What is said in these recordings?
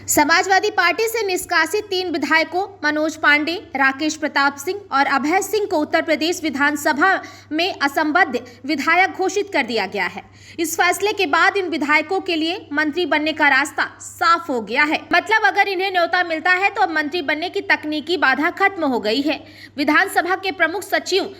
Samajwadi party से निष्कासित 3 विधायकों मनोज पांडे, राकेश प्रताप सिंह और अभय सिंह को उत्तर प्रदेश विधानसभा में असंबद्ध विधायक घोषित कर दिया गया है। इस फैसले के बाद इन विधायकों के लिए मंत्री बनने का रास्ता साफ हो गया है। मतलब अगर इन्हें न्योता मिलता है तो अब मंत्री बनने की तकनीकी बाधा खत्म हो गई है। विधानसभा के प्रमुख सचिव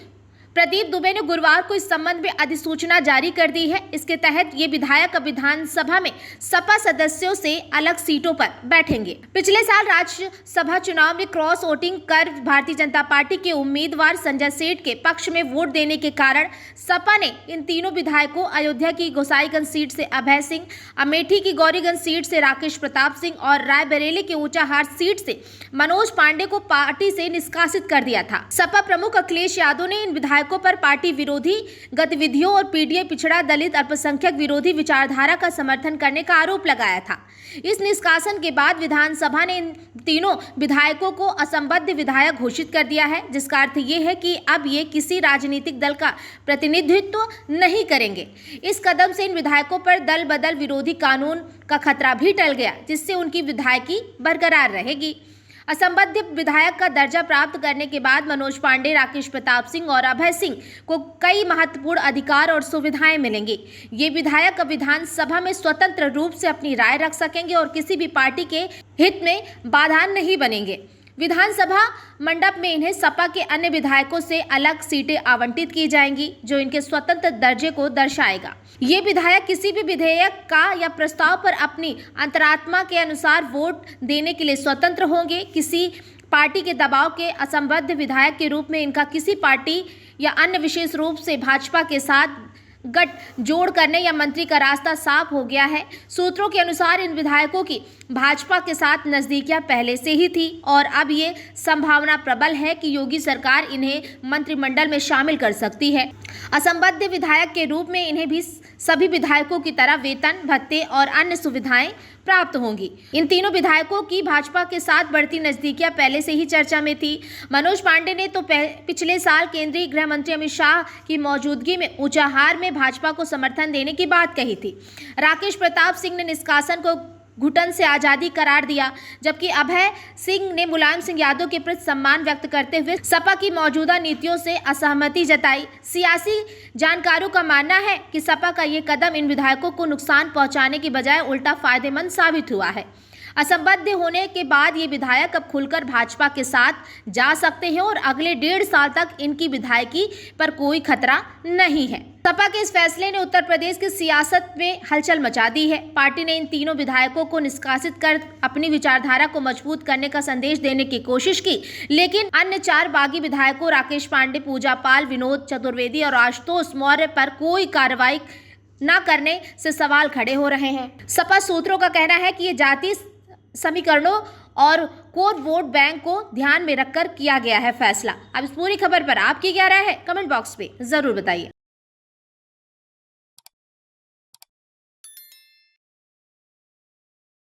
प्रदीप दुबे ने गुरुवार को इस संबंध में अधिसूचना जारी कर दी है। इसके तहत ये विधायक अब विधानसभा में सपा सदस्यों से अलग सीटों पर बैठेंगे। पिछले साल राज्यसभा चुनाव में क्रॉस वोटिंग कर भारतीय जनता पार्टी के उम्मीदवार संजय सेठ के पक्ष में वोट देने के कारण सपा ने इन तीनों विधायकों अयोध्या की गोसाईगंज सीट से अभय सिंह, अमेठी की गौरीगंज सीट से राकेश प्रताप सिंह और रायबरेली के ऊंचाहार सीट से मनोज पांडे को पार्टी से निष्कासित कर दिया था। सपा प्रमुख अखिलेश यादव ने इन विधायकों पर पार्टी विरोधी गतिविधियों और पीडीए पिछड़ा दलित अल्पसंख्यक विरोधी विचारधारा का समर्थन करने का आरोप लगाया था। इस निष्कासन के बाद विधानसभा ने इन तीनों विधायकों को असंबद्ध विधायक घोषित कर दिया है, जिसका अर्थ ये है कि अब ये किसी राजनीतिक दल का प्रतिनिधित्व नहीं करेंगे। इस कदम से इन विधायकों पर दल बदल विरोधी कानून का खतरा भी टल गया, जिससे उनकी विधायकी बरकरार रहेगी। असंबद्ध विधायक का दर्जा प्राप्त करने के बाद मनोज पांडे, राकेश प्रताप सिंह और अभय सिंह को कई महत्वपूर्ण अधिकार और सुविधाएं मिलेंगी। ये विधायक अब विधानसभा में स्वतंत्र रूप से अपनी राय रख सकेंगे और किसी भी पार्टी के हित में बाधा नहीं बनेंगे। विधानसभा मंडप में इन्हें सपा के अन्य विधायकों से अलग सीटें आवंटित की जाएंगी, जो इनके स्वतंत्र दर्जे को दर्शाएगा। ये विधायक किसी भी विधेयक का या प्रस्ताव पर अपनी अंतरात्मा के अनुसार वोट देने के लिए स्वतंत्र होंगे। किसी पार्टी के दबाव के असंबद्ध विधायक के रूप में इनका किसी पार्टी या अन्य विशेष रूप से भाजपा के साथ गठ जोड़ करने या मंत्री का रास्ता साफ हो गया है। सूत्रों के अनुसार इन विधायकों की भाजपा के साथ नजदीकियां पहले से ही थी और अब ये संभावना प्रबल है कि योगी सरकार इन्हें मंत्रिमंडल में शामिल कर सकती है। असंबद्ध विधायक के रूप में इन्हें भी सभी विधायकों की तरह वेतन, भत्ते और अन्य सुविधाएं प्राप्त होंगी। इन तीनों विधायकों की भाजपा के साथ बढ़ती नजदीकियां पहले से ही चर्चा में थी। मनोज पांडे ने तो पिछले साल केंद्रीय गृह मंत्री अमित शाह की मौजूदगी में ऊंचाहार में भाजपा को समर्थन देने की बात कही थी। राकेश प्रताप सिंह ने निष्कासन को घुटन से आजादी करार दिया, जबकि अभय सिंह ने मुलायम सिंह यादव के प्रति सम्मान व्यक्त करते हुए सपा की मौजूदा नीतियों से असहमति जताई। सियासी जानकारों का मानना है कि सपा का ये कदम इन विधायकों को नुकसान पहुंचाने की बजाय उल्टा फायदेमंद साबित हुआ है। असंबद्ध होने के बाद ये विधायक अब खुलकर भाजपा के साथ जा सकते हैं और अगले 1.5 साल तक इनकी विधायकी पर कोई खतरा नहीं है। सपा के इस फैसले ने उत्तर प्रदेश की सियासत में हलचल मचा दी है। पार्टी ने इन तीनों विधायकों को निष्कासित कर अपनी विचारधारा को मजबूत करने का संदेश देने की कोशिश की, लेकिन अन्य 4 बागी विधायकों राकेश पांडे, पूजा पाल, विनोद चतुर्वेदी और आशुतोष मौर्य पर कोई कार्रवाई न करने से सवाल खड़े हो रहे हैं। सपा सूत्रों का कहना है कि ये जाति समीकरणों और कोर वोट बैंक को ध्यान में रखकर किया गया है फैसला। अब इस पूरी खबर पर आपकी क्या राय है, कमेंट बॉक्स पे जरूर बताइए।